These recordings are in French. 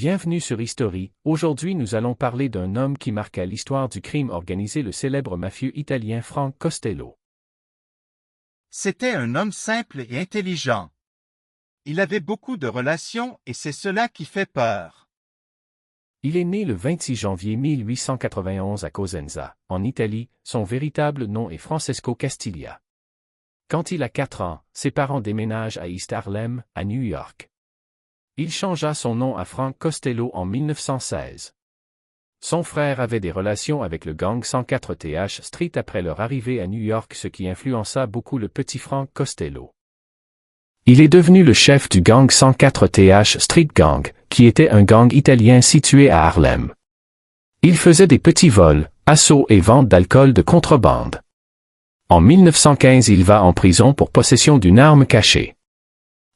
Bienvenue sur History. Aujourd'hui nous allons parler d'un homme qui marqua l'histoire du crime organisé, le célèbre mafieux italien Frank Costello. C'était un homme simple et intelligent. Il avait beaucoup de relations et c'est cela qui fait peur. Il est né le 26 janvier 1891 à Cosenza, en Italie. Son véritable nom est Francesco Castiglia. Quand il a 4 ans, ses parents déménagent à East Harlem, à New York. Il changea son nom à Frank Costello en 1916. Son frère avait des relations avec le gang 104 Th Street après leur arrivée à New York, ce qui influença beaucoup le petit Frank Costello. Il est devenu le chef du gang 104 Th Street Gang, qui était un gang italien situé à Harlem. Il faisait des petits vols, assauts et ventes d'alcool de contrebande. En 1915, il va en prison pour possession d'une arme cachée.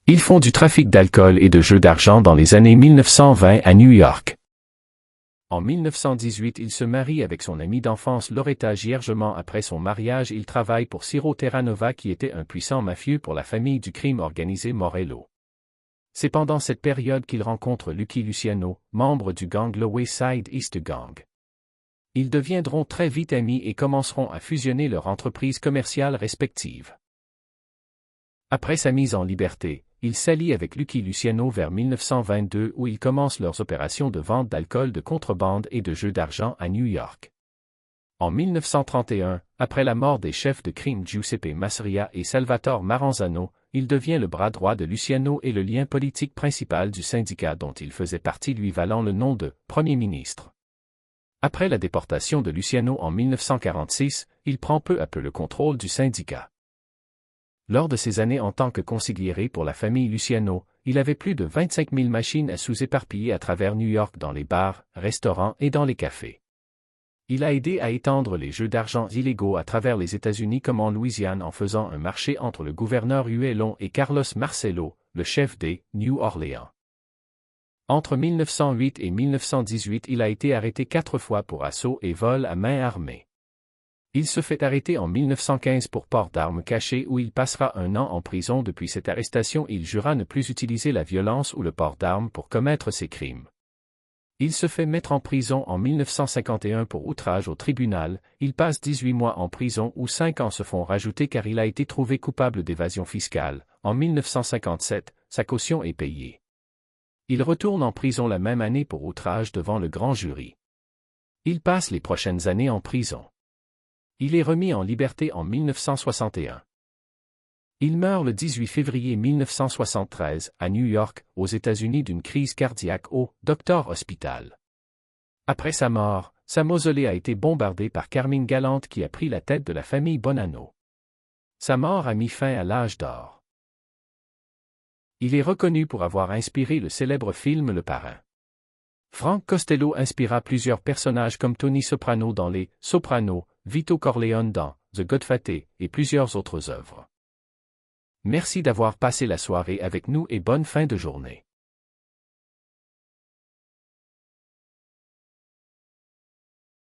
Ils font du trafic d'alcool et de jeux d'argent dans les années 1920 à New York. En 1918, il se marie avec son amie d'enfance Loretta Giergement. Après son mariage, il travaille pour Ciro Terranova, qui était un puissant mafieux pour la famille du crime organisé Morello. C'est pendant cette période qu'il rencontre Lucky Luciano, membre du gang Lower Side East Gang. Ils deviendront très vite amis et commenceront à fusionner leurs entreprises commerciales respectives. Après sa mise en liberté, il s'allie avec Lucky Luciano vers 1922 où ils commencent leurs opérations de vente d'alcool de contrebande et de jeux d'argent à New York. En 1931, après la mort des chefs de crime Giuseppe Masseria et Salvatore Maranzano, il devient le bras droit de Luciano et le lien politique principal du syndicat dont il faisait partie, lui valant le nom de Premier ministre. Après la déportation de Luciano en 1946, il prend peu à peu le contrôle du syndicat. Lors de ses années en tant que consigliere pour la famille Luciano, il avait plus de 25 000 machines à sous éparpillées à travers New York dans les bars, restaurants et dans les cafés. Il a aidé à étendre les jeux d'argent illégaux à travers les États-Unis comme en Louisiane en faisant un marché entre le gouverneur Huelon et Carlos Marcello, le chef des New Orleans. Entre 1908 et 1918, il a été arrêté 4 fois pour assaut et vol à main armée. Il se fait arrêter en 1915 pour port d'armes cachées où il passera 1 an en prison. Depuis cette arrestation, il jura ne plus utiliser la violence ou le port d'armes pour commettre ses crimes. Il se fait mettre en prison en 1951 pour outrage au tribunal. Il passe 18 mois en prison où 5 ans se font rajouter car il a été trouvé coupable d'évasion fiscale. En 1957, sa caution est payée. Il retourne en prison la même année pour outrage devant le grand jury. Il passe les prochaines années en prison. Il est remis en liberté en 1961. Il meurt le 18 février 1973 à New York, aux États-Unis, d'une crise cardiaque au Doctor Hospital. Après sa mort, sa mausolée a été bombardée par Carmine Galante qui a pris la tête de la famille Bonanno. Sa mort a mis fin à l'âge d'or. Il est reconnu pour avoir inspiré le célèbre film Le Parrain. Frank Costello inspira plusieurs personnages comme Tony Soprano dans Les Sopranos, Vito Corleone dans The Godfather et plusieurs autres œuvres. Merci d'avoir passé la soirée avec nous et bonne fin de journée.